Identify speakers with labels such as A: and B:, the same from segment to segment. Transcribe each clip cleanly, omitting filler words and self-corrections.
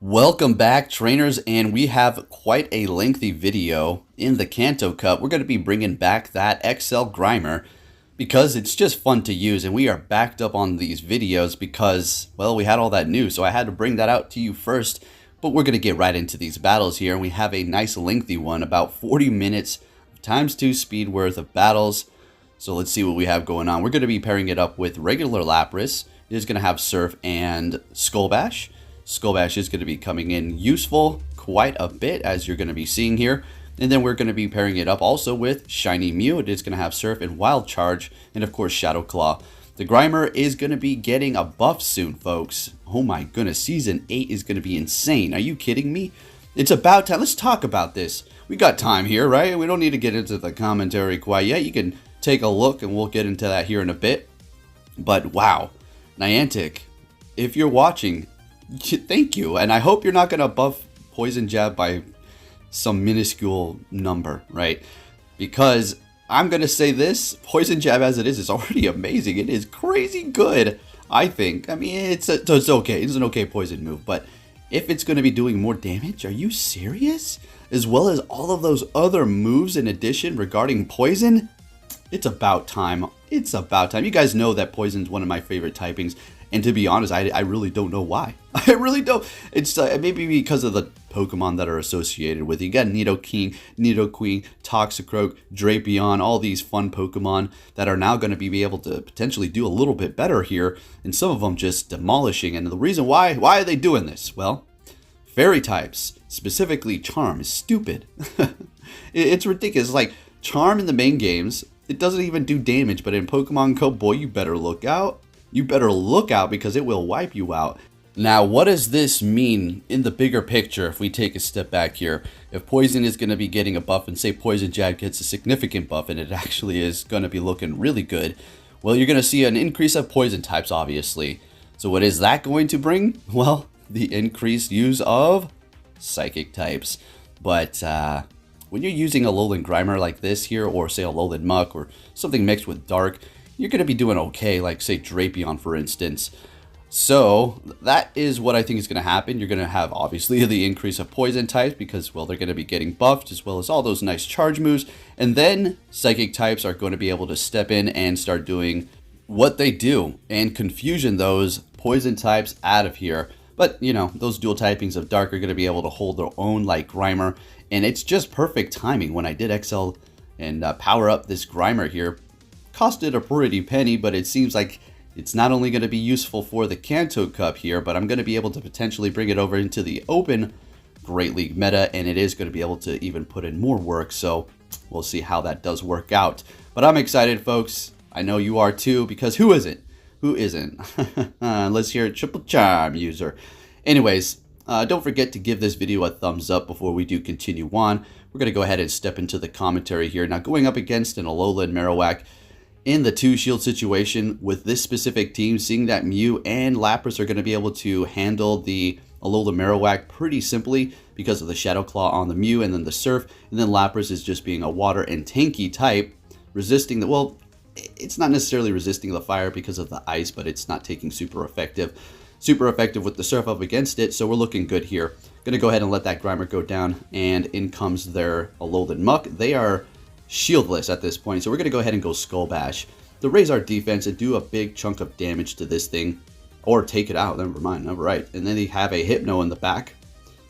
A: Welcome back, trainers, and we have quite a lengthy video in the Kanto Cup. We're going to be bringing back that XL Grimer because it's just fun to use, and we are backed up on these videos because, well, we had all that news, so I had to bring that out to you first. But we're going to get right into these battles here, and we have a nice lengthy one, about 40 minutes times 2 speed worth of battles. So let's see what we have going on. We're going to be pairing it up with regular Lapras. It is going to have Surf and Skull Bash. Skull Bash is going to be coming in useful quite a bit, as you're going to be seeing here. And then we're going to be pairing it up also with Shiny Mew. It is going to have Surf and Wild Charge, and of course Shadow Claw. The Grimer is going to be getting a buff soon, folks. Oh my goodness, Season 8 is going to be insane. Are you kidding me? It's about time. Let's talk about this. We got time here, right? We don't need to get into the commentary quite yet. You can take a look, and we'll get into that here in a bit. But wow, Niantic, if you're watching, thank you, and I hope you're not going to buff Poison Jab by some minuscule number, right? Because I'm going to say this, Poison Jab as it is already amazing. It is crazy good, I think. I mean, it's okay. It's an okay poison move, but if it's going to be doing more damage, are you serious? As well as all of those other moves in addition regarding poison, it's about time. It's about time. You guys know that poison is one of my favorite typings. And to be honest, I really don't know why. I really don't. It's maybe because of the Pokemon that are associated with it. You got Nidoking, Nidoqueen, Toxicroak, Drapion, all these fun Pokemon that are now going to be able to potentially do a little bit better here. And some of them just demolishing. And the reason why are they doing this? Well, fairy types, specifically Charm, is stupid. It's ridiculous. It's like Charm in the main games, it doesn't even do damage. But in Pokemon Go, boy, you better look out. You better look out because it will wipe you out. Now, what does this mean in the bigger picture if we take a step back here? If Poison is going to be getting a buff and say Poison Jab gets a significant buff and it actually is going to be looking really good, well, you're going to see an increase of Poison types, obviously. So what is that going to bring? Well, the increased use of Psychic types. But when you're using a Alolan Grimer like this here, or say a Alolan Muck or something mixed with Dark, you're going to be doing okay, like say Drapion, for instance. So that is what I think is going to happen. You're going to have obviously the increase of poison types because, well, they're going to be getting buffed, as well as all those nice charge moves. And then psychic types are going to be able to step in and start doing what they do and confusion those poison types out of here. But, you know, those dual typings of Dark are going to be able to hold their own like Grimer. And it's just perfect timing. When I did XL and power up this Grimer here, costed a pretty penny, but it seems like it's not only going to be useful for the Kanto Cup here, but I'm going to be able to potentially bring it over into the open Great League meta, and it is going to be able to even put in more work, so we'll see how that does work out. But I'm excited, folks. I know you are too, because who isn't? Who isn't? Let's hear it, Triple Charm user. Anyways, don't forget to give this video a thumbs up before we do continue on. We're going to go ahead and step into the commentary here. Now, going up against an Alolan Marowak, in the 2-shield situation with this specific team, seeing that Mew and Lapras are going to be able to handle the Alolan Marowak pretty simply because of the Shadow Claw on the Mew and then the Surf, and then Lapras is just being a water and tanky type, resisting the, well, it's not necessarily resisting the fire because of the ice, but it's not taking super effective with the Surf up against it, so we're looking good here. Going to go ahead and let that Grimer go down, and in comes their Alolan Muck. They are shieldless at this point, so we're going to go ahead and go Skull Bash to raise our defense and do a big chunk of damage to this thing, or take it out. Never mind. All right, and then they have a Hypno in the back.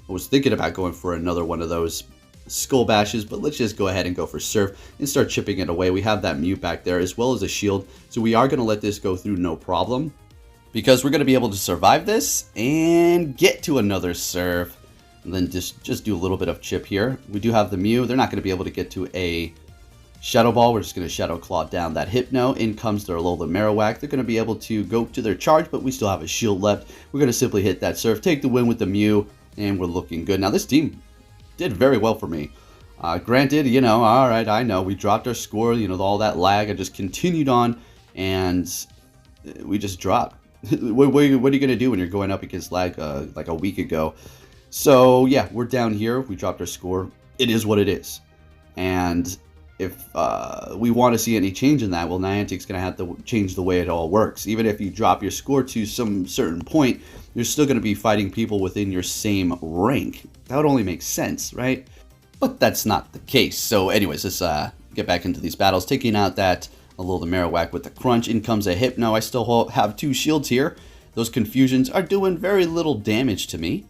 A: I was thinking about going for another one of those Skull Bashes, but let's just go ahead and go for Surf and start chipping it away. We have that Mew back there as well as a shield, so we are going to let this go through no problem because we're going to be able to survive this and get to another Surf, and then just do a little bit of chip here. We do have the Mew. They're not going to be able to get to a Shadow Ball. We're just going to Shadow Claw down that Hypno. In comes their Alolan Marowak. They're going to be able to go to their charge, but we still have a shield left. We're going to simply hit that Surf, take the win with the Mew, and we're looking good. Now, this team did very well for me. Granted, you know, all right, I know. We dropped our score, you know, all that lag. I just continued on, and we just dropped. What are you going to do when you're going up against lag like a week ago? So, yeah, we're down here. We dropped our score. It is what it is. And if we want to see any change in that, well, Niantic's going to have to change the way it all works. Even if you drop your score to some certain point, you're still going to be fighting people within your same rank. That would only make sense, right? But that's not the case. So anyways, let's get back into these battles. Taking out that Alolan Marowak with the crunch. In comes a Hypno. I still have 2 shields here. Those confusions are doing very little damage to me.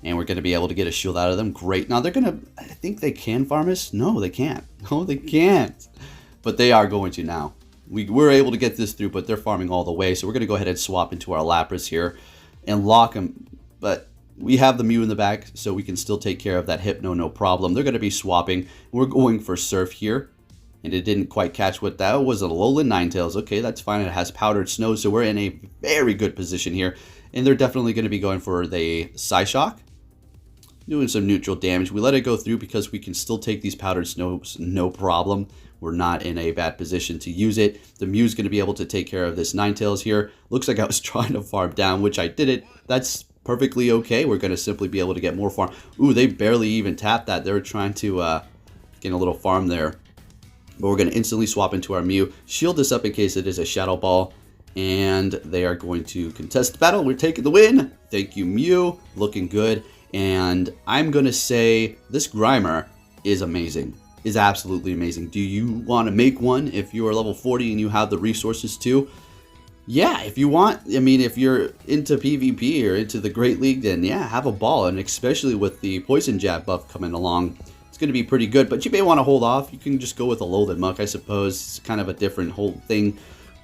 A: And we're going to be able to get a shield out of them. Great. Now they're going to, I think they can farm us. No, they can't. No, they can't. But they are going to now. We're able to get this through, but they're farming all the way. So we're going to go ahead and swap into our Lapras here and lock them. But we have the Mew in the back, so we can still take care of that Hypno, no problem. They're going to be swapping. We're going for Surf here. And it didn't quite catch what that was. A Alolan Ninetales. Okay, that's fine. It has Powdered Snow, so we're in a very good position here. And they're definitely going to be going for the Psyshock. Doing some neutral damage. We let it go through because we can still take these Powdered Snows, no problem. We're not in a bad position to use it. The Mew's going to be able to take care of this Ninetales here. Looks like I was trying to farm down, which I didn't. That's perfectly okay. We're going to simply be able to get more farm. Ooh, they barely even tapped that. They were trying to get a little farm there. But we're going to instantly swap into our Mew. Shield this up in case it is a Shadow Ball. And they are going to contest the battle. We're taking the win. Thank you, Mew. Looking good. And I'm going to say this Grimer is amazing. Is absolutely amazing. Do you want to make one if you are level 40 and you have the resources to? Yeah, if you want. I mean, if you're into PvP or into the Great League, then yeah, have a ball. And especially with the Poison Jab buff coming along, it's going to be pretty good. But you may want to hold off. You can just go with a Alolan Muck, I suppose. It's kind of a different whole thing.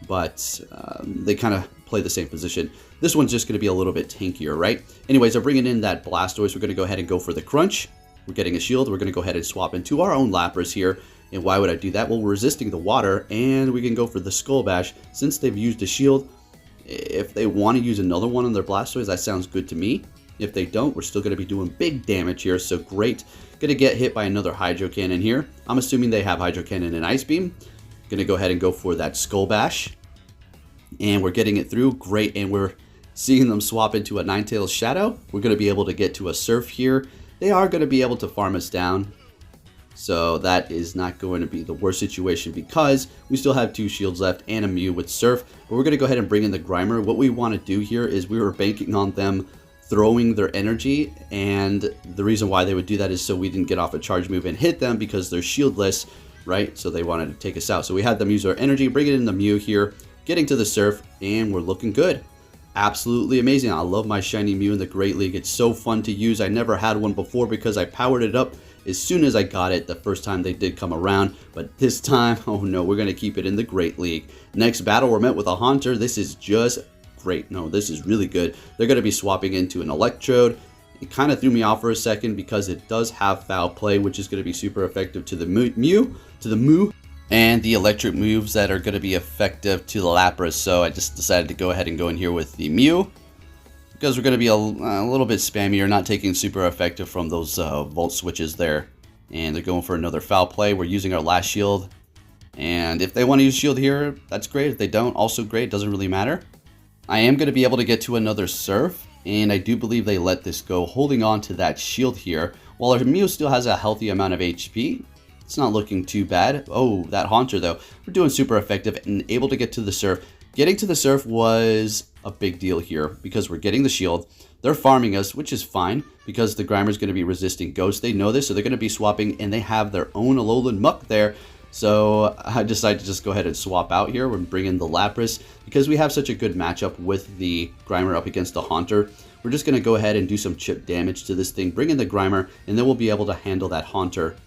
A: But they kind of play the same position. This one's just going to be a little bit tankier, right? Anyways, I'm bringing in that Blastoise. We're going to go ahead and go for the Crunch. We're getting a shield. We're going to go ahead and swap into our own Lapras here. And why would I do that? Well, we're resisting the water, and we can go for the Skull Bash. Since they've used a shield, if they want to use another one on their Blastoise, that sounds good to me. If they don't, we're still going to be doing big damage here, so great. Going to get hit by another Hydro Cannon here. I'm assuming they have Hydro Cannon and Ice Beam. Going to go ahead and go for that Skull Bash. And we're getting it through. Great. And we're seeing them swap into a Ninetales Shadow. We're going to be able to get to a Surf here. They are going to be able to farm us down. So that is not going to be the worst situation because we still have 2 shields left and a Mew with Surf. But we're going to go ahead and bring in the Grimer. What we want to do here is we were banking on them throwing their energy. And the reason why they would do that is so we didn't get off a charge move and hit them because they're shieldless, right? So they wanted to take us out. So we had them use our energy, bring it in the Mew here. Getting to the Surf, and we're looking good. Absolutely amazing. I love my shiny Mew in the Great League. It's so fun to use. I never had one before because I powered it up as soon as I got it the first time they did come around. But this time, oh no, we're going to keep it in the Great League. Next battle, we're met with a Haunter. This is just great. No, this is really good. They're going to be swapping into an Electrode. It kind of threw me off for a second because it does have Foul Play, which is going to be super effective to the Mew. And the electric moves that are going to be effective to the Lapras. So I just decided to go ahead and go in here with the Mew. Because we're going to be a little bit spammier, not taking super effective from those Volt switches there. And they're going for another Foul Play. We're using our last shield. And if they want to use shield here, that's great. If they don't, also great. Doesn't really matter. I am going to be able to get to another Surf. And I do believe they let this go, holding on to that shield here. While our Mew still has a healthy amount of HP. It's not looking too bad. Oh, that Haunter though. We're doing super effective and able to get to the Surf. Getting to the Surf was a big deal here because we're getting the shield. They're farming us, which is fine because the Grimer's going to be resisting Ghost. They know this, so they're going to be swapping, and they have their own Alolan Muck there. So I decided to just go ahead and swap out here. We're bringing the Lapras because we have such a good matchup with the Grimer up against the Haunter. We're just going to go ahead and do some chip damage to this thing, bring in the Grimer, and then we'll be able to handle that Haunter.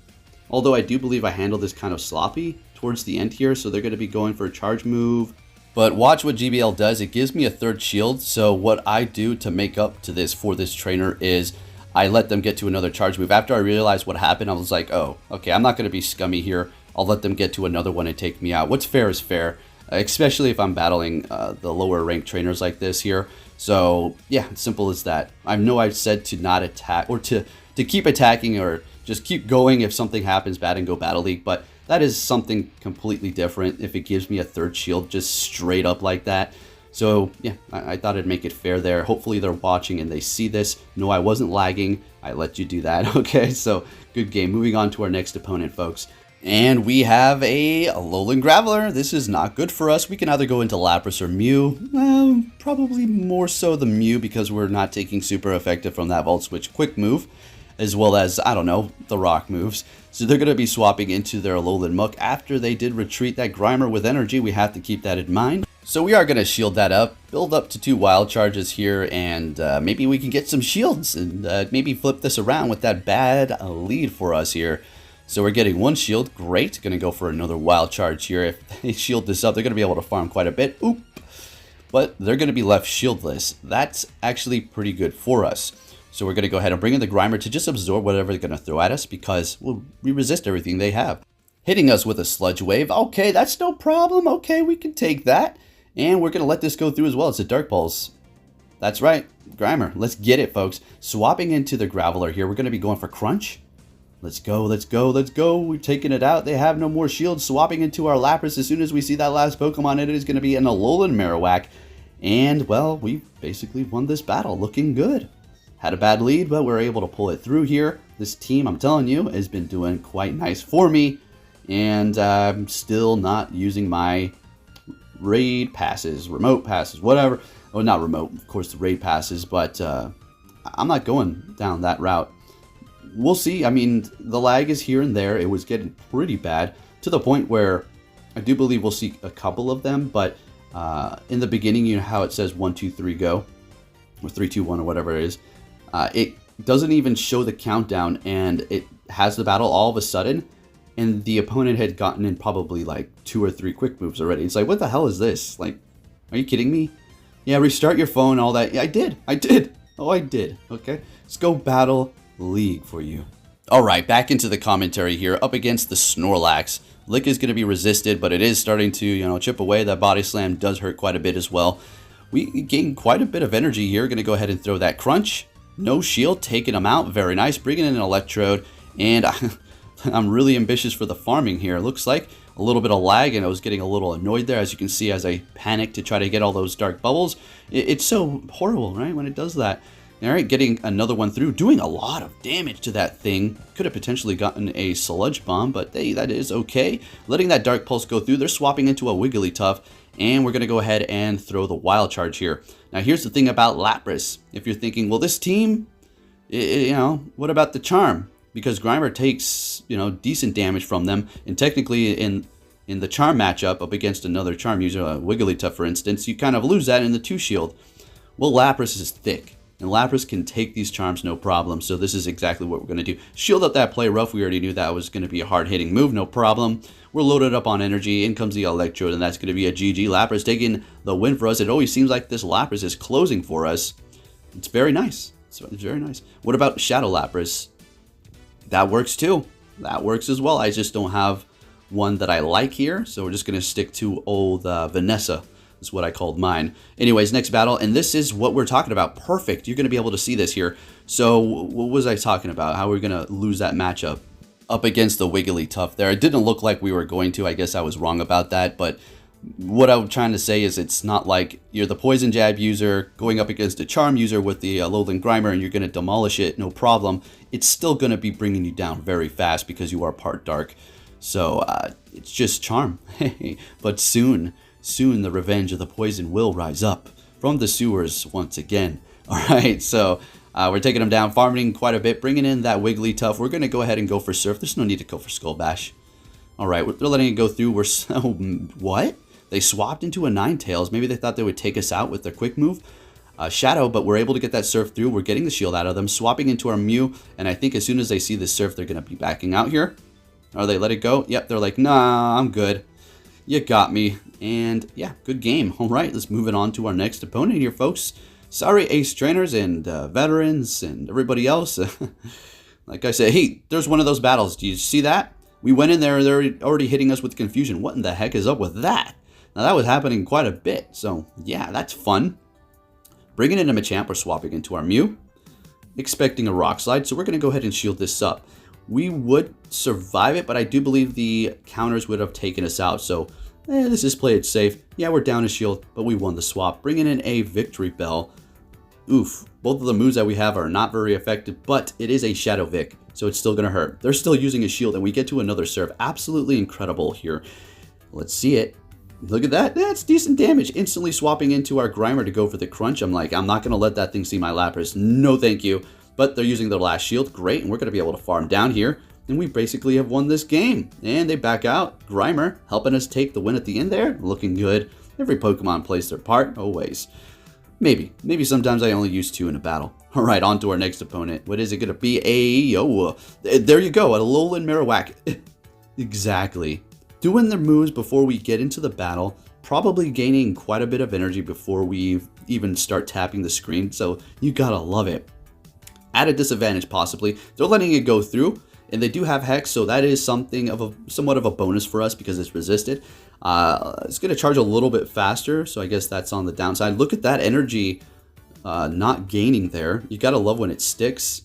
A: Although I do believe I handled this kind of sloppy towards the end here, so they're going to be going for a charge move. But watch what GBL does. It gives me a 3rd shield, so what I do to make up to this for this trainer is I let them get to another charge move. After I realized what happened, I was like, oh, okay, I'm not going to be scummy here. I'll let them get to another one and take me out. What's fair is fair, especially if I'm battling the lower ranked trainers like this here. So yeah, simple as that. I know I've said to not attack or to keep attacking or just keep going if something happens bad and go Battle League, but that is something completely different if it gives me a 3rd shield just straight up like that. So yeah, I thought I'd make it fair there. Hopefully they're watching and they see this. No, I wasn't lagging. I let you do that. Okay, so good game. Moving on to our next opponent, folks. And we have a Alolan Graveler. This is not good for us. We can either go into Lapras or Mew. Probably more so the Mew because we're not taking super effective from that Volt Switch quick move, as well as, I don't know, the rock moves. So they're going to be swapping into their Alolan Muck after they did retreat that Grimer with energy. We have to keep that in mind. So we are going to shield that up, build up to 2 wild charges here, and maybe we can get some shields and maybe flip this around with that bad lead for us here. So we're getting 1 shield, great. Going to go for another wild charge here. If they shield this up, they're going to be able to farm quite a bit. Oop! But they're going to be left shieldless. That's actually pretty good for us. So we're going to go ahead and bring in the Grimer to just absorb whatever they're going to throw at us because we resist everything they have. Hitting us with a Sludge Wave. Okay, that's no problem. Okay, we can take that. And we're going to let this go through as well. It's a Dark Pulse. That's right, Grimer. Let's get it, folks. Swapping into the Graveler here. We're going to be going for Crunch. Let's go, let's go, let's go. We've taken it out. They have no more shields. Swapping into our Lapras. As soon as we see that last Pokemon, it is going to be an Alolan Marowak. And, well, we basically won this battle. Looking good. Had a bad lead, but we're able to pull it through here. This team, I'm telling you, has been doing quite nice for me. And I'm still not using my raid passes, remote passes, whatever. Oh, not remote, of course, the raid passes, but I'm not going down that route. We'll see. I mean, the lag is here and there. It was getting pretty bad to the point where I do believe we'll see a couple of them, but in the beginning, you know how it says 1, 2, 3, go, or 3, 2, 1, or whatever it is. It doesn't even show the countdown, and it has the battle all of a sudden, and the opponent had gotten in probably like 2 or 3 quick moves already. It's like, what the hell is this? Like, are you kidding me? Yeah, restart your phone, all that. Yeah, I did. Oh, I did. Okay, let's go battle League for you. All right, back into the commentary here, up against the Snorlax. Lick is going to be resisted, but it is starting to, chip away. That Body Slam does hurt quite a bit as well. We gain quite a bit of energy here. Going to go ahead and throw that Crunch. No shield, taking him out. Very nice. Bringing in an Electrode, and I'm really ambitious for the farming here. It looks like a little bit of lag, and I was getting a little annoyed there, as you can see, as I panic to try to get all those dark bubbles. It's so horrible, right, when it does that. All right, getting another one through, doing a lot of damage to that thing. Could have potentially gotten a Sludge Bomb, but hey, that is okay. Letting that Dark Pulse go through. They're swapping into a Wigglytuff, and we're going to go ahead and throw the Wild Charge here. Now, here's the thing about Lapras. If you're thinking, well, this team, what about the Charm? Because Grimer takes, decent damage from them, and technically in the Charm matchup up against another Charm user, a Wigglytuff, for instance, you kind of lose that in the 2-shield. Well, Lapras is thick. And Lapras can take these charms no problem, so this is exactly what we're going to do. Shield up that Play Rough. We already knew that was going to be a hard-hitting move, no problem. We're loaded up on energy. In comes the Electrode, and that's going to be a GG. Lapras taking the win for us. It always seems like this Lapras is closing for us. It's very nice. It's very nice. What about Shadow Lapras? That works too. That works as well. I just don't have one that I like here, so we're just going to stick to old Vanessa. Is what I called mine. Anyways, next battle, and this is what we're talking about. Perfect. You're going to be able to see this here. So what was I talking about? How we're going to lose that matchup up against the Wigglytuff there. It didn't look like we were going to. I guess I was wrong about that, but what I'm trying to say is it's not like you're the Poison Jab user going up against a Charm user with the Alolan Grimer and you're going to demolish it, no problem. It's still going to be bringing you down very fast because you are part Dark. So it's just Charm. But soon the revenge of the poison will rise up from the sewers once again. All right, so we're taking them down, farming quite a bit, bringing in that Wigglytuff. We're going to go ahead and go for Surf. There's no need to go for Skull Bash. All right, they're letting it go through. We're so... What? They swapped into a Ninetales. Maybe they thought they would take us out with their quick move. Shadow, but we're able to get that Surf through. We're getting the shield out of them, swapping into our Mew, and I think as soon as they see the Surf, they're going to be backing out here. Are they let it go? Yep, they're like, nah, I'm good. You got me. And yeah, good game. All right, let's move it on to our next opponent here, folks. Sorry, Ace Trainers and veterans and everybody else. Like I said, hey, there's one of those battles. Do you see that? We went in there, they're already hitting us with confusion. What in the heck is up with that? Now, that was happening quite a bit. So, yeah, that's fun. Bringing in a Machamp, we're swapping into our Mew. Expecting a Rock Slide, so we're going to go ahead and shield this up. We would survive it, but I do believe the counters would have taken us out. So, this is play it safe. Yeah, we're down a shield, but we won the swap. Bringing in a Victory Bell. Oof. Both of the moves that we have are not very effective, but it is a Shadow Vic. so it's still going to hurt. They're still using a shield, and we get to another serve. Absolutely incredible here. Let's see it. Look at that. That's decent damage. Instantly swapping into our Grimer to go for the crunch. I'm like, I'm not going to let that thing see my Lapras. No, thank you. But they're using their last shield. Great, and we're going to be able to farm down here. And we basically have won this game. And they back out. Grimer helping us take the win at the end there. Looking good. Every Pokemon plays their part. Always. Maybe sometimes I only use 2 in a battle. All right, on to our next opponent. What is it going to be? There you go. A Alolan Grimer. Exactly. Doing their moves before we get into the battle. Probably gaining quite a bit of energy before we even start tapping the screen. So you gotta love it. At a disadvantage, possibly. They're letting it go through. And they do have Hex, so that is somewhat of a bonus for us because it's resisted. It's going to charge a little bit faster, so I guess that's on the downside. Look at that energy not gaining there. You got to love when it sticks.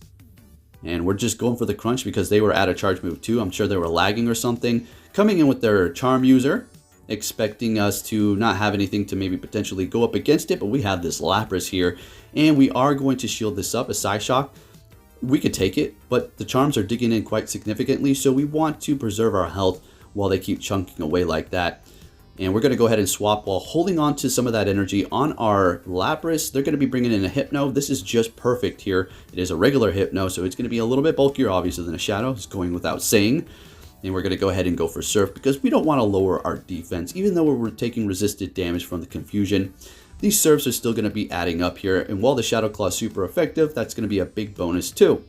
A: And we're just going for the crunch because they were at a charge move too. I'm sure they were lagging or something. Coming in with their Charm User, expecting us to not have anything to maybe potentially go up against it, but we have this Lapras here. And we are going to shield this up, a Psyshock. We could take it, but the charms are digging in quite significantly, so we want to preserve our health while they keep chunking away like that. And we're going to go ahead and swap while holding on to some of that energy on our Lapras. They're going to be bringing in a Hypno. This is just perfect here. It is a regular Hypno, so it's going to be a little bit bulkier, obviously, than a Shadow. It's going without saying. And we're going to go ahead and go for Surf because we don't want to lower our defense, even though we're taking resisted damage from the Confusion. These serves are still going to be adding up here, and while the Shadow Claw is super effective, that's going to be a big bonus too.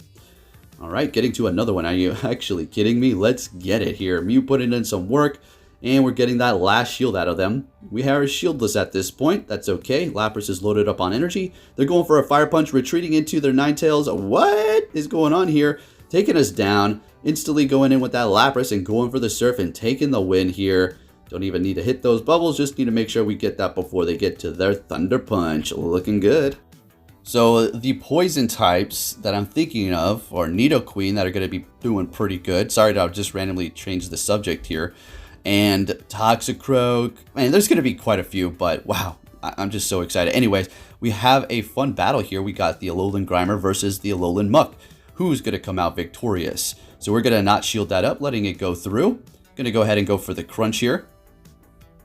A: Alright, getting to another one. Are you actually kidding me? Let's get it here. Mew putting in some work, and we're getting that last shield out of them. We are shieldless at this point. That's okay. Lapras is loaded up on energy. They're going for a Fire Punch, retreating into their Ninetales. What is going on here? Taking us down. Instantly going in with that Lapras and going for the Surf and taking the win here. Don't even need to hit those bubbles, just need to make sure we get that before they get to their Thunder Punch. Looking good. So the poison types that I'm thinking of are Nidoqueen that are going to be doing pretty good. Sorry to just randomly change the subject here. And Toxicroak. Man, there's going to be quite a few, but wow, I'm just so excited. Anyways, we have a fun battle here. We got the Alolan Grimer versus the Alolan Muck. Who's going to come out victorious? So we're going to not shield that up, letting it go through. Going to go ahead and go for the crunch here.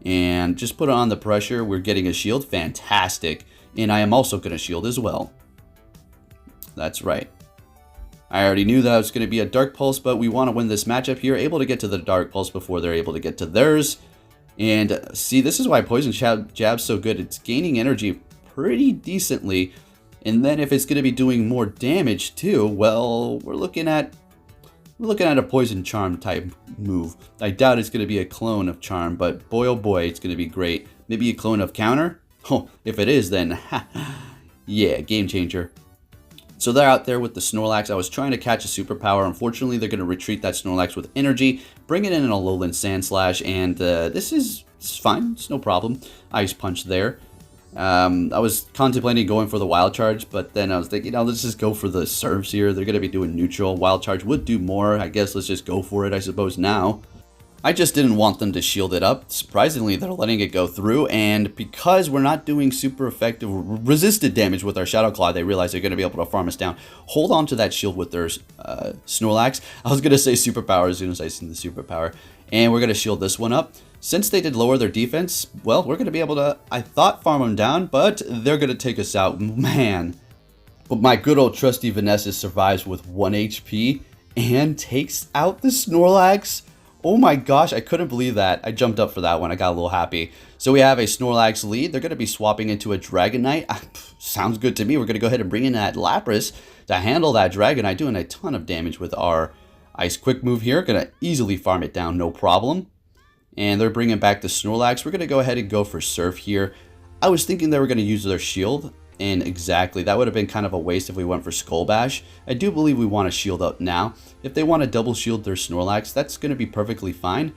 A: And just put on the pressure. We're getting a shield. Fantastic. And I am also going to shield as well. That's right. I already knew that it was going to be a Dark Pulse, but we want to win this matchup here. Able to get to the Dark Pulse before they're able to get to theirs. And see, this is why Poison Jab's so good. It's gaining energy pretty decently. And then if it's going to be doing more damage too, well, we're looking at a Poison Charm type move. I doubt it's going to be a clone of Charm, but boy oh boy, it's going to be great. Maybe a clone of Counter? Oh, if it is, then yeah, game changer. So they're out there with the Snorlax. I was trying to catch a superpower. Unfortunately, they're going to retreat that Snorlax with energy, bring it in an Alolan Sandslash, and this is fine. It's no problem. Ice Punch there. I was contemplating going for the Wild Charge, but then I was thinking, let's just go for the serves here. They're going to be doing neutral. Wild Charge would do more. I guess let's just go for it, I suppose, now. I just didn't want them to shield it up. Surprisingly, they're letting it go through, and because we're not doing super effective resisted damage with our Shadow Claw, they realize they're going to be able to farm us down. Hold on to that shield with their Snorlax. I was going to say superpower as soon as I seen the superpower. And we're going to shield this one up. Since they did lower their defense, well, we're going to be able to, I thought, farm them down, but they're going to take us out. Man. But my good old trusty Vanessa survives with 1 HP and takes out the Snorlax. Oh my gosh, I couldn't believe that. I jumped up for that one. I got a little happy. So we have a Snorlax lead. They're going to be swapping into a Dragonite. Sounds good to me. We're going to go ahead and bring in that Lapras to handle that Dragonite, doing a ton of damage with our Ice Quick move here. Going to easily farm it down, no problem. And they're bringing back the Snorlax. We're going to go ahead and go for Surf here. I was thinking they were going to use their shield. And exactly, that would have been kind of a waste if we went for Skull Bash. I do believe we want to shield up now. If they want to double shield their Snorlax, that's going to be perfectly fine.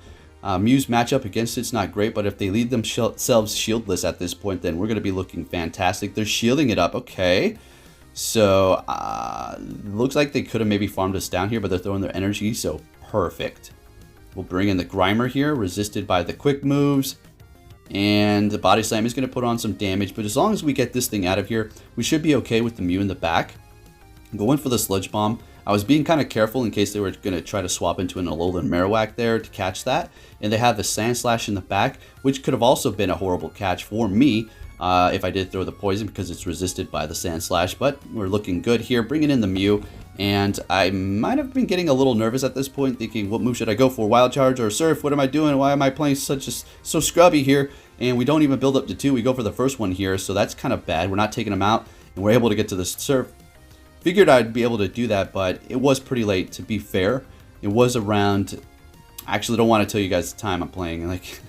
A: Mew's matchup against it's not great, but if they leave themselves shieldless at this point, then we're going to be looking fantastic. They're shielding it up, okay. So, looks like they could have maybe farmed us down here, but they're throwing their energy, so perfect. We'll bring in the Grimer here, resisted by the quick moves. And the Body Slam is going to put on some damage, but as long as we get this thing out of here, we should be okay with the Mew in the back. Going for the Sludge Bomb. I was being kind of careful in case they were going to try to swap into an Alolan Marowak there to catch that. And they have the Sand Slash in the back, which could have also been a horrible catch for me if I did throw the poison because it's resisted by the Sand Slash. But we're looking good here, bringing in the Mew. And I might have been getting a little nervous at this point, thinking, what move should I go for? Wild Charge or Surf? What am I doing? Why am I playing so scrubby here? And we don't even build up to 2. We go for the first one here, so that's kind of bad. We're not taking them out, and we're able to get to the Surf. Figured I'd be able to do that, but it was pretty late, to be fair. It was around... I actually don't want to tell you guys the time I'm playing. Like,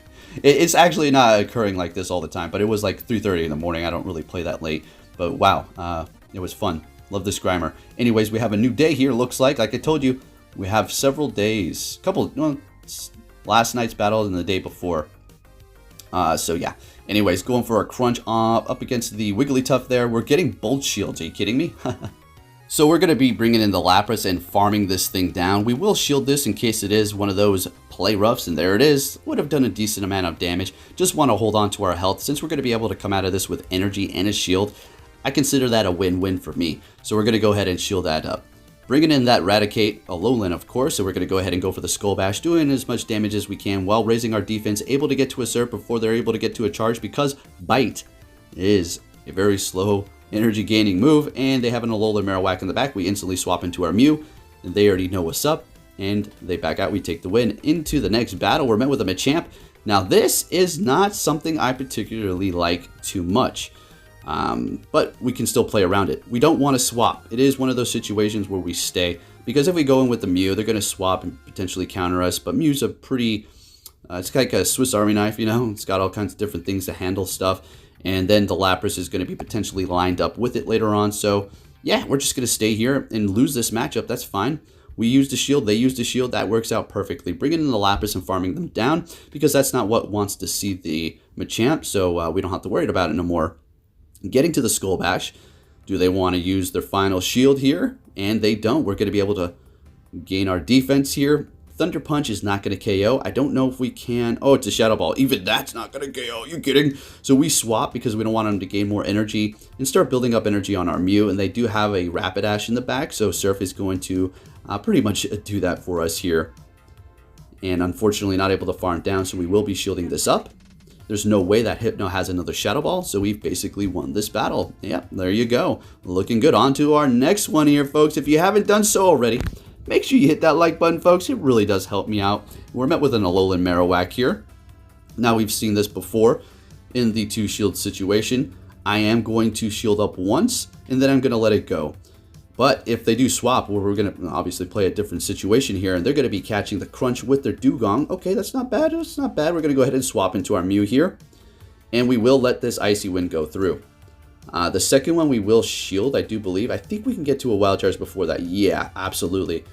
A: it's actually not occurring like this all the time, but it was like 3:30 in the morning. I don't really play that late, but wow, it was fun. Love this Grimer. Anyways, we have a new day here, looks like. Like I told you, we have several days. Well, last night's battle and the day before. So yeah. Anyways, going for a crunch up against the Wigglytuff there. We're getting Bolt Shields. Are you kidding me? So we're going to be bringing in the Lapras and farming this thing down. We will shield this in case it is one of those play roughs, and there it is. Would have done a decent amount of damage. Just want to hold on to our health. Since we're going to be able to come out of this with energy and a shield, I consider that a win-win for me. So we're going to go ahead and shield that up. Bringing in that Raticate, Alolan of course, so we're going to go ahead and go for the Skull Bash, doing as much damage as we can while raising our defense, able to get to a Surf before they're able to get to a charge because Bite is a very slow energy gaining move, and they have an Alolan Marowak in the back. We instantly swap into our Mew, and they already know what's up, and they back out. We take the win. Into the next battle, we're met with a Machamp. Now this is not something I particularly like too much, but we can still play around it. We don't want to swap. It is one of those situations where we stay, because if we go in with the Mew, they're going to swap and potentially counter us, but Mew's a pretty, it's like a Swiss Army knife, you know? It's got all kinds of different things to handle stuff. And then the Lapras is going to be potentially lined up with it later on. So, yeah, we're just going to stay here and lose this matchup. That's fine. We used a shield. They used a shield. That works out perfectly. Bringing in the Lapras and farming them down because that's not what wants to see the Machamp. So, we don't have to worry about it no more. Getting to the Skull Bash. Do they want to use their final shield here? And they don't. We're going to be able to gain our defense here. Thunder Punch is not going to KO. I don't know if we can... Oh, it's a Shadow Ball. Even that's not going to KO. You kidding? So we swap because we don't want them to gain more energy and start building up energy on our Mew. And they do have a Rapidash in the back, so Surf is going to pretty much do that for us here. And unfortunately not able to farm down, so we will be shielding this up. There's no way that Hypno has another Shadow Ball, so we've basically won this battle. Yep, there you go. Looking good. On to our next one here, folks. If you haven't done so already... make sure you hit that like button, folks. It really does help me out. We're met with an Alolan Marowak here. Now, we've seen this before in the 2-shield situation. I am going to shield up once, and then I'm going to let it go. But if they do swap, well, we're going to obviously play a different situation here, and they're going to be catching the Crunch with their Dugong. Okay, that's not bad. That's not bad. We're going to go ahead and swap into our Mew here, and we will let this Icy Wind go through. The second one we will shield, I do believe. I think we can get to a Wild Charge before that. Yeah, absolutely.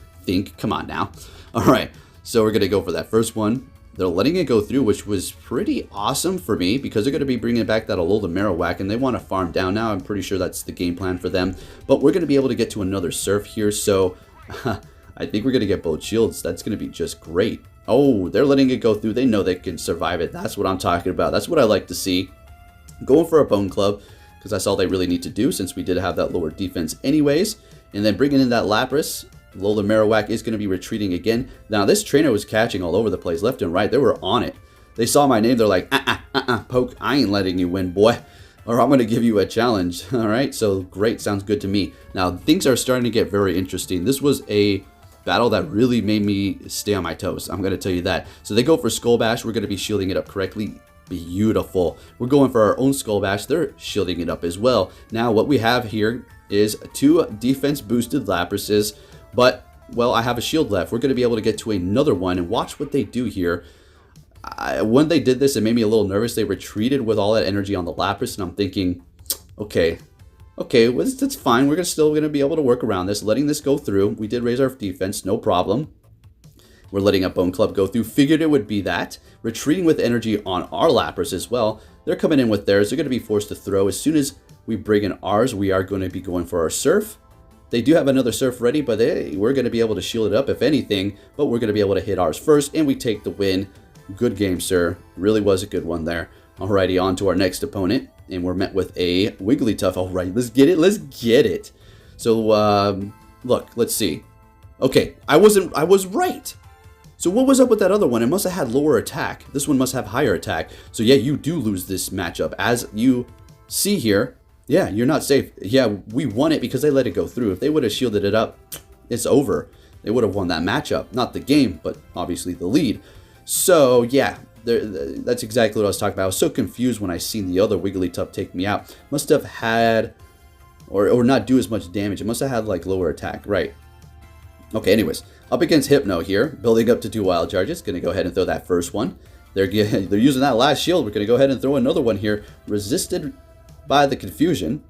A: Come on now. All right, so we're going to go for that first one. They're letting it go through, which was pretty awesome for me because they're going to be bringing back that Alolan Marowak, and they want to farm down now. I'm pretty sure that's the game plan for them. But we're going to be able to get to another Surf here, so I think we're going to get both shields. That's going to be just great. Oh, they're letting it go through. They know they can survive it. That's what I'm talking about. That's what I like to see. Going for a Bone Club because that's all they really need to do since we did have that lower defense anyways. And then bringing in that Lapras. Alolan Marowak is going to be retreating again. Now, this trainer was catching all over the place, left and right. They were on it. They saw my name. They're like, Poke, I ain't letting you win, boy. Or I'm going to give you a challenge. All right, so great. Sounds good to me. Now, things are starting to get very interesting. This was a battle that really made me stay on my toes. I'm going to tell you that. So they go for Skull Bash. We're going to be shielding it up correctly. Beautiful. We're going for our own Skull Bash. They're shielding it up as well. Now, what we have here is 2 defense-boosted Laprases. But, well, I have a shield left. We're going to be able to get to another one. And watch what they do here. When they did this, it made me a little nervous. They retreated with all that energy on the Lapras. And I'm thinking, okay, well, that's fine. We're still going to be able to work around this. Letting this go through. We did raise our defense. No problem. We're letting a Bone Club go through. Figured it would be that. Retreating with energy on our Lapras as well. They're coming in with theirs. They're going to be forced to throw. As soon as we bring in ours, we are going to be going for our Surf. They do have another Surf ready, but we're going to be able to shield it up if anything. But we're going to be able to hit ours first, and we take the win. Good game, sir. Really was a good one there. Alrighty, on to our next opponent. And we're met with a Wigglytuff. Alright, let's get it. Let's get it. So, look, let's see. Okay, I was right. So what was up with that other one? It must have had lower attack. This one must have higher attack. So yeah, you do lose this matchup. As you see here, yeah, you're not safe. Yeah, we won it because they let it go through. If they would have shielded it up, it's over. They would have won that matchup. Not the game, but obviously the lead. So yeah, that's exactly what I was talking about. I was so confused when I seen the other Wigglytuff take me out. Must have had, or not do as much damage. It must have had like lower attack, right? Okay, anyways, up against Hypno here, building up to 2 wild charges. Going to go ahead and throw that first one. They're using that last shield. We're going to go ahead and throw another one here. Resisted by the confusion.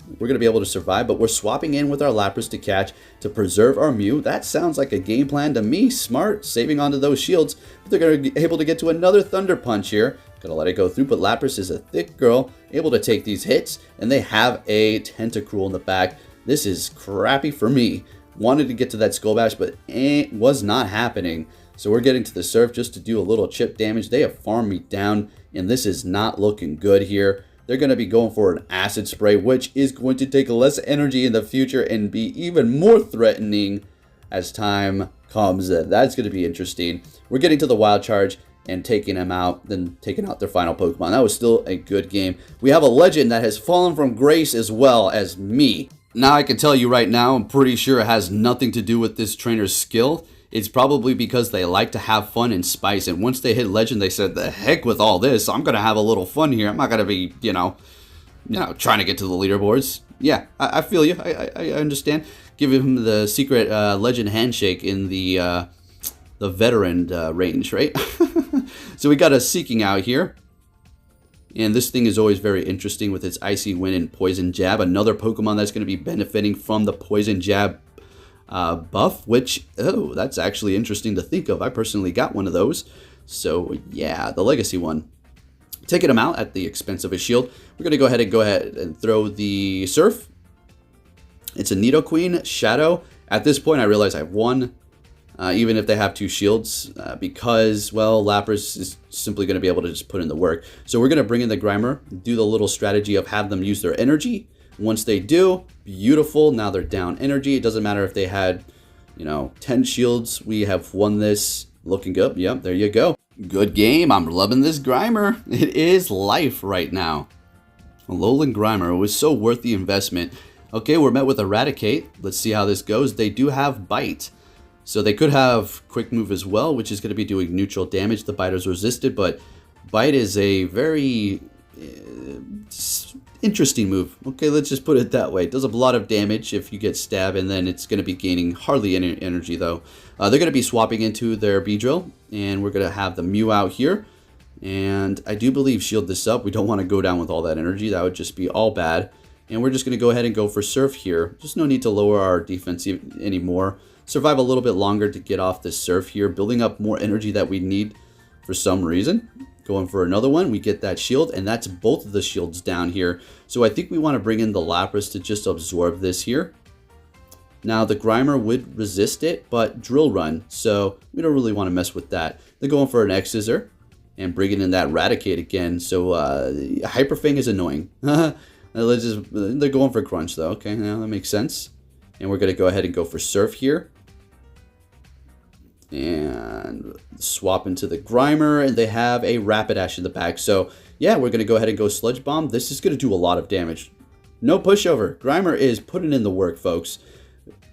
A: We're going to be able to survive, but we're swapping in with our Lapras to catch to preserve our Mew. That sounds like a game plan to me. Smart, saving onto those shields. But they're going to be able to get to another Thunder Punch here. Going to let it go through, but Lapras is a thick girl, able to take these hits, and they have a Tentacruel in the back. This is crappy for me. Wanted to get to that Skull Bash, but it was not happening. So we're getting to the Surf just to do a little chip damage. They have farmed me down, and this is not looking good here. They're going to be going for an Acid Spray, which is going to take less energy in the future and be even more threatening as time comes. That's going to be interesting. We're getting to the Wild Charge and taking them out, then taking out their final Pokemon. That was still a good game. We have a legend that has fallen from grace as well as me. Now I can tell you right now, I'm pretty sure it has nothing to do with this trainer's skill. It's probably because they like to have fun and spice, and once they hit Legend, they said, the heck with all this, I'm going to have a little fun here. I'm not going to be, you know, trying to get to the leaderboards. Yeah, I feel you. I understand. Give him the secret Legend handshake in the veteran range, right? So we got a Seeking Out here. And this thing is always very interesting with its Icy Wind and Poison Jab. Another Pokemon that's going to be benefiting from the Poison Jab buff, which, oh, that's actually interesting to think of. I personally got one of those. So, yeah, the Legacy one. Taking him out at the expense of his shield. We're going to go ahead and throw the Surf. It's a Nidoqueen Shadow. At this point, I realize I've won. Even if they have 2 shields, because, well, Lapras is simply going to be able to just put in the work. So we're going to bring in the Grimer, do the little strategy of have them use their energy. Once they do, beautiful, now they're down energy. It doesn't matter if they had, 10 shields. We have won this. Looking good. Yep, there you go. Good game. I'm loving this Grimer. It is life right now. Alolan Grimer was so worth the investment. Okay, we're met with Eradicate. Let's see how this goes. They do have Bite. So they could have Quick Move as well, which is going to be doing neutral damage. The Biter's resisted, but Bite is a very interesting move. Okay, let's just put it that way. It does a lot of damage if you get stabbed, and then it's going to be gaining hardly any energy, though. They're going to be swapping into their Beedrill, and we're going to have the Mew out here. And I do believe shield this up. We don't want to go down with all that energy. That would just be all bad. And we're just going to go ahead and go for Surf here. Just no need to lower our defense anymore. Survive a little bit longer to get off this Surf here, building up more energy that we need for some reason. Going for another one, we get that shield, and that's both of the shields down here. So I think we want to bring in the Lapras to just absorb this here. Now the Grimer would resist it, but Drill Run, so we don't really want to mess with that. They're going for an X-Scissor and bringing in that Eradicate again. So Hyper Fang is annoying. They're going for Crunch though. Okay, now that makes sense. And we're going to go ahead and go for Surf here. And swap into the Grimer, and they have a Rapidash in the back. So yeah, we're going to go ahead and go Sludge Bomb. This is going to do a lot of damage. No pushover. Grimer is putting in the work, folks.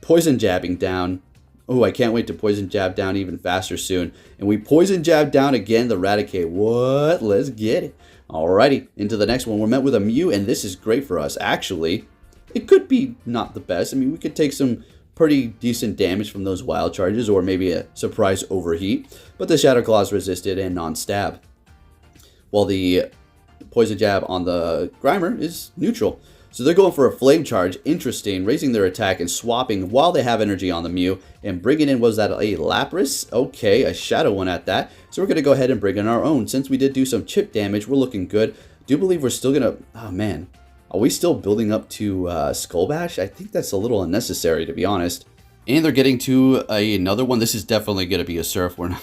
A: Poison Jabbing down. Oh, I can't wait to Poison Jab down even faster soon. And we Poison Jab down again the Eradicate. What? Let's get it. Alrighty, into the next one. We're met with a Mew, and this is great for us. Actually, it could be not the best. I mean, we could take some pretty decent damage from those wild charges, or maybe a surprise overheat, but the Shadow Claw is resisted and non-stab, while the Poison Jab on the Grimer is neutral. So they're going for a Flame Charge. Interesting, raising their attack and swapping while they have energy on the Mew, and bringing in, was that a Lapras? Okay, a Shadow one at that. So we're going to go ahead and bring in our own. Since we did do some chip damage, we're looking good. I do believe we're still going to, oh man, are we still building up to Skull Bash? I think that's a little unnecessary, to be honest. And they're getting to another one. This is definitely going to be a Surf. We're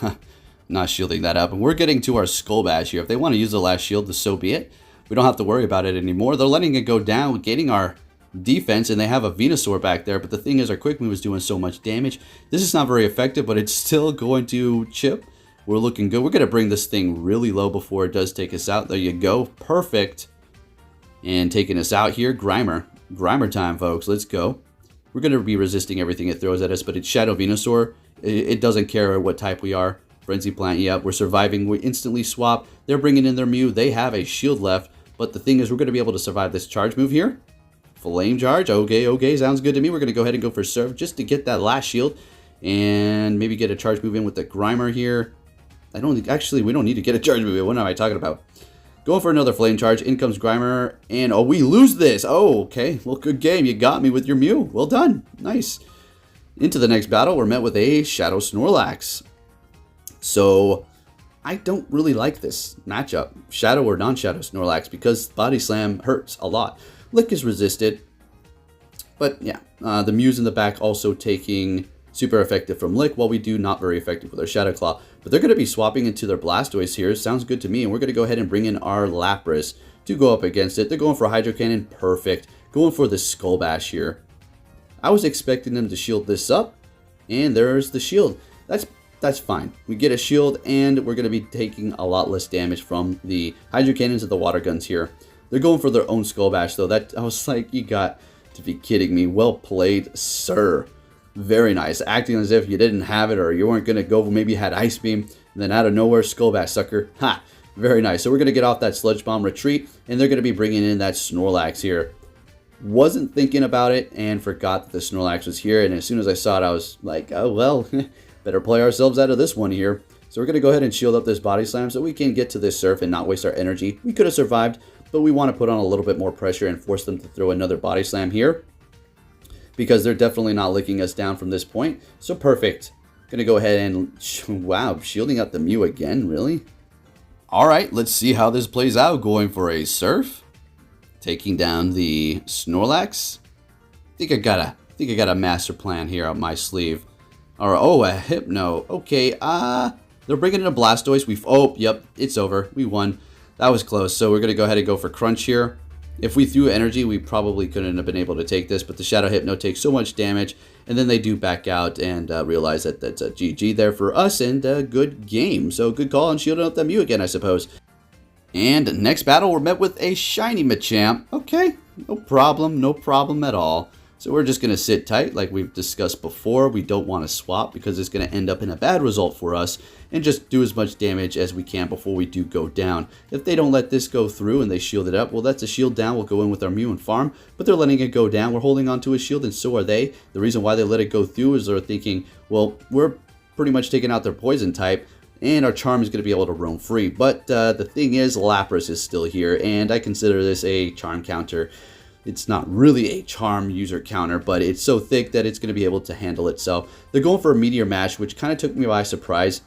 A: not shielding that up. And we're getting to our Skull Bash here. If they want to use the last shield, so be it. We don't have to worry about it anymore. They're letting it go down, gaining our defense, and they have a Venusaur back there, but the thing is our quick move is doing so much damage. This is not very effective, but it's still going to chip. We're looking good. We're going to bring this thing really low before it does take us out. There you go. Perfect. And taking us out here, Grimer. Grimer time, folks. Let's go. We're going to be resisting everything it throws at us, but it's Shadow Venusaur. It doesn't care what type we are. Frenzy Plant, yep, we're surviving. We instantly swap. They're bringing in their Mew. They have a shield left, but the thing is we're going to be able to survive this charge move here. Flame Charge. Okay, sounds good to me. We're going to go ahead and go for Surf just to get that last shield and maybe get a charge move in with the Grimer here. We don't need to get a charge move in. What am I talking about? Going for another Flame Charge. In comes Grimer, and oh, we lose this. Oh, okay. Well, good game. You got me with your Mew. Well done. Nice. Into the next battle, we're met with a Shadow Snorlax. So, I don't really like this matchup, Shadow or non-Shadow Snorlax, because Body Slam hurts a lot. Lick is resisted, but yeah, the Mew's in the back also taking super effective from Lick, while we do not very effective with our Shadow Claw. But they're going to be swapping into their Blastoise here. Sounds good to me, and we're going to go ahead and bring in our Lapras to go up against it. They're going for Hydro Cannon, perfect. Going for the Skull Bash here. I was expecting them to shield this up, and there's the shield. That's fine. We get a shield, and we're going to be taking a lot less damage from the Hydro Cannons and the Water Guns here. They're going for their own Skull Bash, though. I was like, you got to be kidding me. Well played, sir. Very nice. Acting as if you didn't have it, or you weren't going to go, maybe you had Ice Beam, and then out of nowhere, Skull Bash, sucker. Ha! Very nice. So we're going to get off that Sludge Bomb retreat, and they're going to be bringing in that Snorlax here. Wasn't thinking about it, and forgot that the Snorlax was here, and as soon as I saw it, I was like, oh, well, better play ourselves out of this one here. So we're going to go ahead and shield up this Body Slam so we can get to this Surf and not waste our energy. We could have survived, but we want to put on a little bit more pressure and force them to throw another Body Slam here, because they're definitely not licking us down from this point. So perfect. Going to go ahead and, wow, shielding up the Mew again, really? Alright, let's see how this plays out. Going for a Surf, taking down the Snorlax. I think I got a master plan here up my sleeve. Or, oh, a Hypno. Okay, they're bringing in a Blastoise. Oh, yep, it's over. We won. That was close. So we're going to go ahead and go for Crunch here. If we threw energy, we probably couldn't have been able to take this, but the Shadow Hypno takes so much damage, and then they do back out and realize that that's a GG there for us, and a good game. So good call on shielding up that Mew again, I suppose. And next battle, we're met with a shiny Machamp. Okay, no problem at all. So we're just going to sit tight like we've discussed before. We don't want to swap because it's going to end up in a bad result for us, and just do as much damage as we can before we do go down. If they don't let this go through and they shield it up, well, that's a shield down. We'll go in with our Mew and farm, but they're letting it go down. We're holding on to a shield, and so are they. The reason why they let it go through is they're thinking, well, we're pretty much taking out their poison type, and our Charm is going to be able to roam free. But the thing is, Lapras is still here, and I consider this a Charm counter. It's not really a Charm user counter, but it's so thick that it's going to be able to handle itself. They're going for a Meteor Mash, which kind of took me by surprise.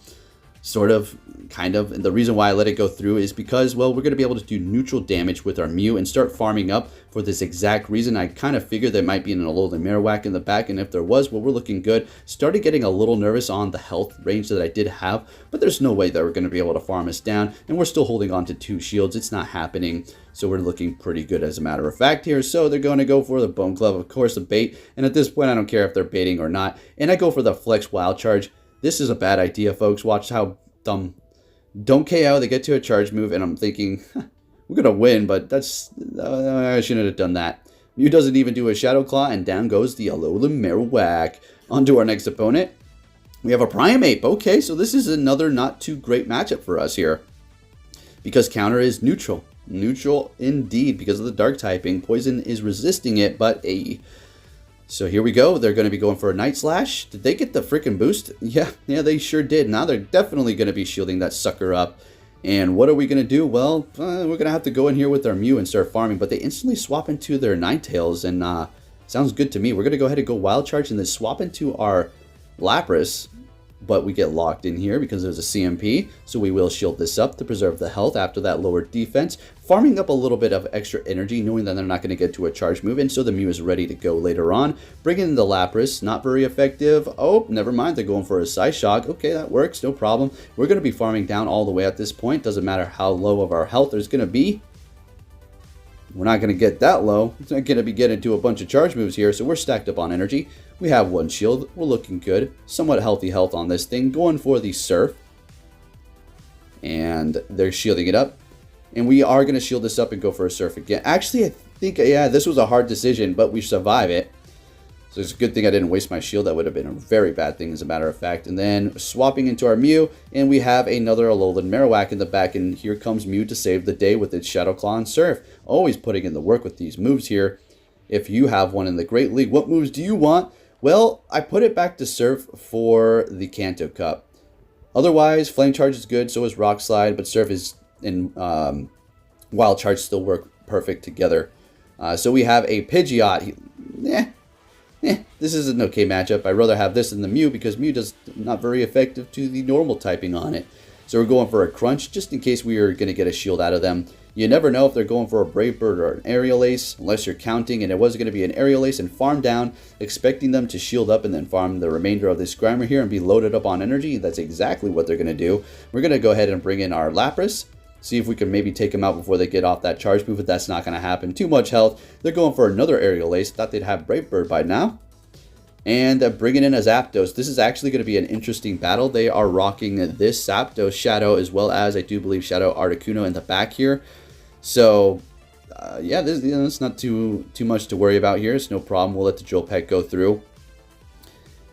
A: Sort of, kind of. And the reason why I let it go through is because, well, we're going to be able to do neutral damage with our Mew and start farming up for this exact reason. I kind of figured there might be an Alolan Marowak in the back, and if there was, well, we're looking good. Started getting a little nervous on the health range that I did have, but there's no way that we're going to be able to farm us down, and we're still holding on to 2 shields. It's not happening, so we're looking pretty good as a matter of fact here. So they're going to go for the Bone Club, of course, the bait, and at this point, I don't care if they're baiting or not, and I go for the Flex Wild Charge. This is a bad idea, folks. Watch how dumb. Don't KO. They get to a charge move, and I'm thinking, we're going to win, but that's... I shouldn't have done that. Mew doesn't even do a Shadow Claw, and down goes the Alolan Marowak. On to our next opponent. We have a Primeape. Okay, so this is another not too great matchup for us here, because counter is neutral. Neutral indeed, because of the dark typing. Poison is resisting it, but a... So here we go. They're going to be going for a Night Slash. Did they get the freaking boost? Yeah, they sure did. Now they're definitely going to be shielding that sucker up. And what are we going to do? Well, we're going to have to go in here with our Mew and start farming. But they instantly swap into their Ninetales, and sounds good to me. We're going to go ahead and go Wild Charge and then swap into our Lapras. But we get locked in here because there's a CMP, so we will shield this up to preserve the health after that lowered defense, farming up a little bit of extra energy, knowing that they're not going to get to a charge move, and so the Mew is ready to go later on. Bringing in the Lapras, not very effective. Oh, never mind, they're going for a Psyshock. Okay, that works, no problem. We're going to be farming down all the way at this point. Doesn't matter how low of our health there's going to be. We're not going to get that low. It's not going to be getting to a bunch of charge moves here, so we're stacked up on energy. We have one shield. We're looking good. Somewhat healthy health on this thing. Going for the Surf. And they're shielding it up. And we are going to shield this up and go for a Surf again. Actually, I think, yeah, this was a hard decision, but we survive it. So it's a good thing I didn't waste my shield. That would have been a very bad thing, as a matter of fact. And then swapping into our Mew, and we have another Alolan Marowak in the back. And here comes Mew to save the day with its Shadow Claw and Surf. Always putting in the work with these moves here. If you have one in the Great League, what moves do you want? Well, I put it back to Surf for the Kanto Cup. Otherwise, Flame Charge is good, so is Rock Slide, but Surf is and Wild Charge still work perfect together. So we have a Pidgeot. This is an okay matchup. I'd rather have this than the Mew because Mew does not very effective to the normal typing on it. So we're going for a Crunch just in case we are going to get a shield out of them. You never know if they're going for a Brave Bird or an Aerial Ace unless you're counting, and it was going to be an Aerial Ace and farm down, expecting them to shield up and then farm the remainder of this Grimer here and be loaded up on energy. That's exactly what they're going to do. We're going to go ahead and bring in our Lapras. See if we can maybe take them out before they get off that charge move, but that's not going to happen. Too much health. They're going for another Aerial Ace. Thought they'd have Brave Bird by now. And bringing in a Zapdos. This is actually going to be an interesting battle. They are rocking this Zapdos Shadow as well as, I do believe, Shadow Articuno in the back here. So, yeah, it's not too much to worry about here. It's no problem. We'll let the Drill Peck go through.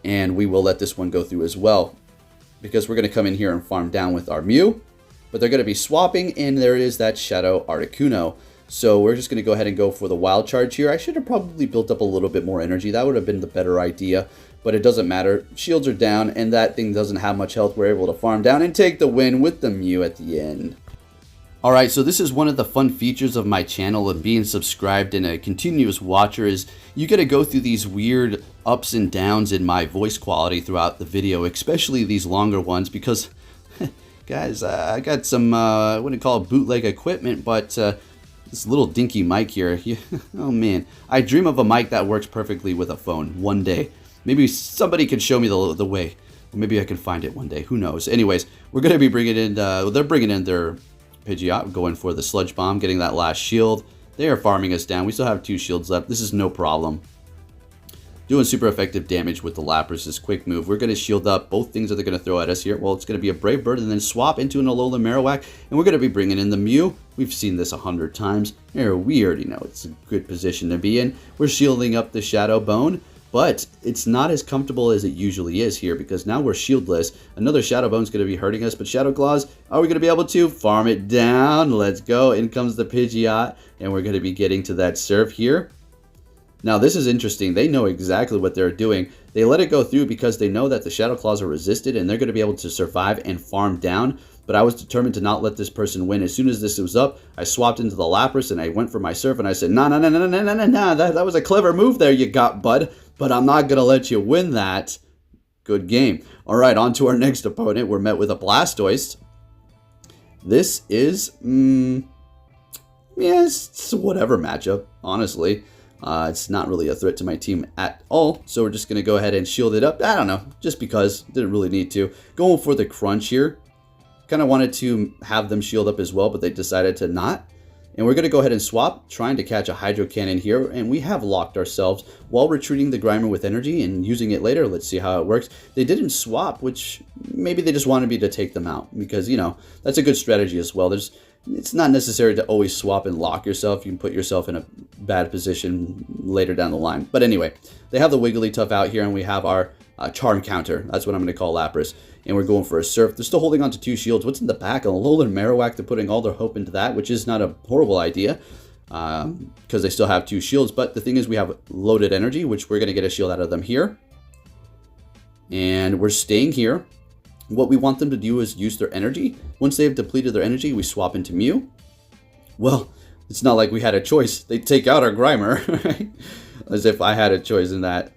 A: And we will let this one go through as well. Because we're going to come in here and farm down with our Mew. But they're going to be swapping, and there is that Shadow Articuno. So we're just going to go ahead and go for the Wild Charge here. I should have probably built up a little bit more energy. That would have been the better idea. But it doesn't matter. Shields are down, and that thing doesn't have much health. We're able to farm down and take the win with the Mew at the end. Alright, so this is one of the fun features of my channel and being subscribed and a continuous watcher is you get to go through these weird ups and downs in my voice quality throughout the video, especially these longer ones because, guys, I got some, I wouldn't call it bootleg equipment, but this little dinky mic here, oh man, I dream of a mic that works perfectly with a phone one day. Maybe somebody can show me the way. Maybe I can find it one day, who knows. Anyways, we're going to be bringing in, they're bringing in their Pidgeot, going for the Sludge Bomb, getting that last shield. They are farming us down. We still have 2 shields left. This is no problem. Doing super effective damage with the Lapras, this quick move. We're going to shield up both things that they're going to throw at us here. Well, it's going to be a Brave Bird and then swap into an Alolan Marowak. And we're going to be bringing in the Mew. We've seen this 100 times. We already know it's a good position to be in. We're shielding up the Shadow Bone. But it's not as comfortable as it usually is here because now we're shieldless. Another Shadow Bone's going to be hurting us, but Shadow Claws, are we going to be able to farm it down? Let's go. In comes the Pidgeot, and we're going to be getting to that Surf here. Now, this is interesting. They know exactly what they're doing. They let it go through because they know that the Shadow Claws are resisted, and they're going to be able to survive and farm down. But I was determined to not let this person win. As soon as this was up, I swapped into the Lapras, and I went for my Surf, and I said, nah, that was a clever move there you got, bud. But I'm not going to let you win that. Good game. All right, on to our next opponent. We're met with a Blastoise. This is, yeah, it's whatever matchup, honestly. It's not really a threat to my team at all. So we're just going to go ahead and shield it up. I don't know, just because. Didn't really need to. Going for the Crunch here. Kind of wanted to have them shield up as well, but they decided to not. And we're going to go ahead and swap, trying to catch a Hydro Cannon here. And we have locked ourselves while retreating the Grimer with energy and using it later. Let's see how it works. They didn't swap, which maybe they just wanted me to take them out. Because, you know, that's a good strategy as well. It's not necessary to always swap and lock yourself. You can put yourself in a bad position later down the line. But anyway, they have the Wigglytuff out here, and we have our Charm Counter. That's what I'm going to call Lapras. And we're going for a Surf. They're still holding on to 2 shields. What's in the back? A Alolan Marowak. They're putting all their hope into that, which is not a horrible idea because they still have 2 shields. But the thing is, we have loaded energy, which we're going to get a shield out of them here. And we're staying here. What we want them to do is use their energy. Once they've depleted their energy, we swap into Mew. Well, it's not like we had a choice. They take out our Grimer, right? As if I had a choice in that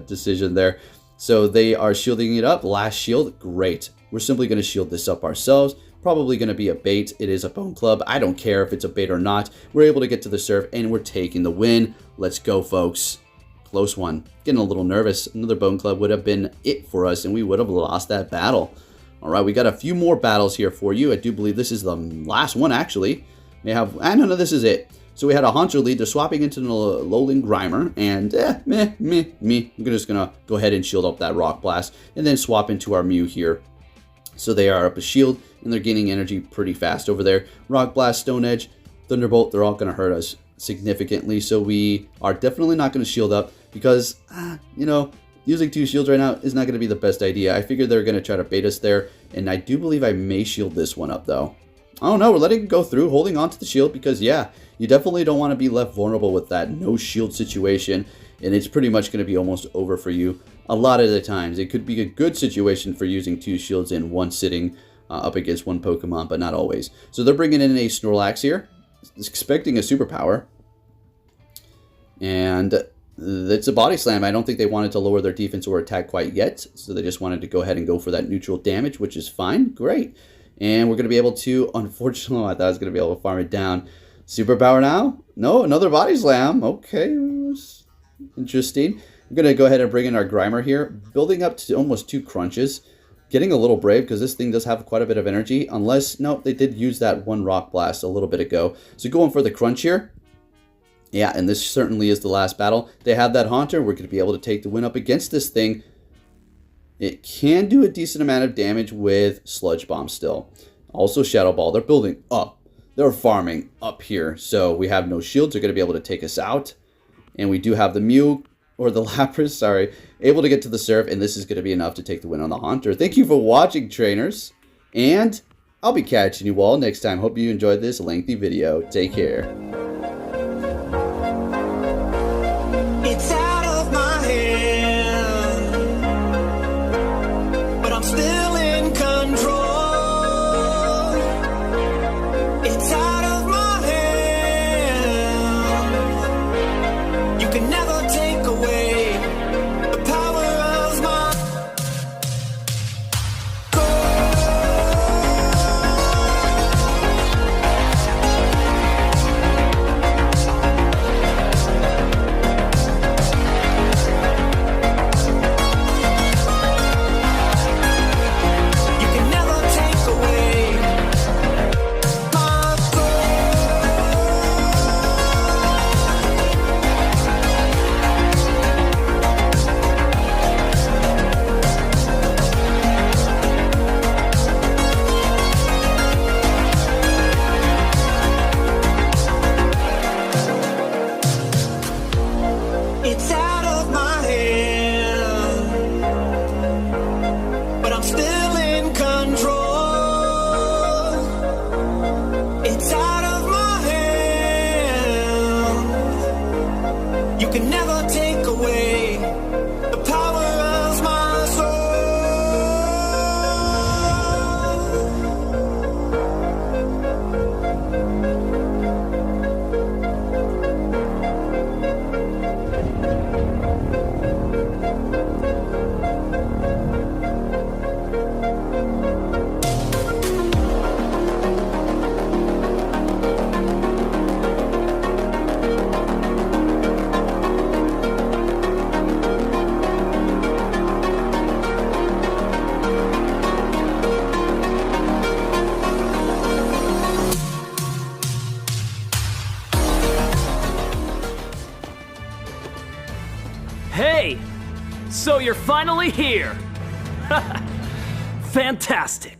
A: decision there. So they are shielding it up. Last shield, great. We're simply going to shield this up ourselves. Probably going to be a bait. It is a Bone Club. I don't care if it's a bait or not. We're able to get to the Surf, and we're taking the win. Let's go, folks. Close one. Getting a little nervous. Another Bone Club would have been it for us, and we would have lost that battle. All right, we got a few more battles here for you. I do believe this is the last one, actually. No, this is it. So we had a Honcho lead. They're swapping into an Alolan Grimer, and I'm just going to go ahead and shield up that Rock Blast, and then swap into our Mew here. So they are up a shield, and they're gaining energy pretty fast over there. Rock Blast, Stone Edge, Thunderbolt, they're all going to hurt us significantly. So we are definitely not going to shield up because, you know, using 2 shields right now is not going to be the best idea. I figured they're going to try to bait us there, and I do believe I may shield this one up, though. Oh no, we're letting it go through, holding on to the shield, because, yeah, you definitely don't want to be left vulnerable with that no shield situation, and it's pretty much going to be almost over for you. A lot of the times, it could be a good situation for using 2 shields in one sitting up against one Pokemon, but not always. So they're bringing in a Snorlax here, expecting a superpower, and it's a Body Slam. I don't think they wanted to lower their defense or attack quite yet, so they just wanted to go ahead and go for that neutral damage, which is fine. Great. And we're going to be able to, unfortunately, I thought I was going to be able to farm it down. Superpower now? No, another Body Slam. Okay, interesting. I'm going to go ahead and bring in our Grimer here, building up to almost 2 crunches. Getting a little brave because this thing does have quite a bit of energy, unless, no, they did use that 1 Rock Blast a little bit ago. So going for the crunch here. Yeah, and this certainly is the last battle. They have that Haunter. We're going to be able to take the win up against this thing. It can do a decent amount of damage with Sludge Bomb still. Also Shadow Ball. They're building up. They're farming up here. So we have no shields. They're going to be able to take us out. And we do have the Mew, or the Lapras, sorry, able to get to the Surf. And this is going to be enough to take the win on the Haunter. Thank you for watching, trainers. And I'll be catching you all next time. Hope you enjoyed this lengthy video. Take care.
B: It's out of my hand, but I'm still in control. It's out of my hand. You can never take away the power of my It's out of my hand, but I'm still in control. It's out of my hand. You can never take away the power of my soul.
C: Hey! So you're finally here! Fantastic!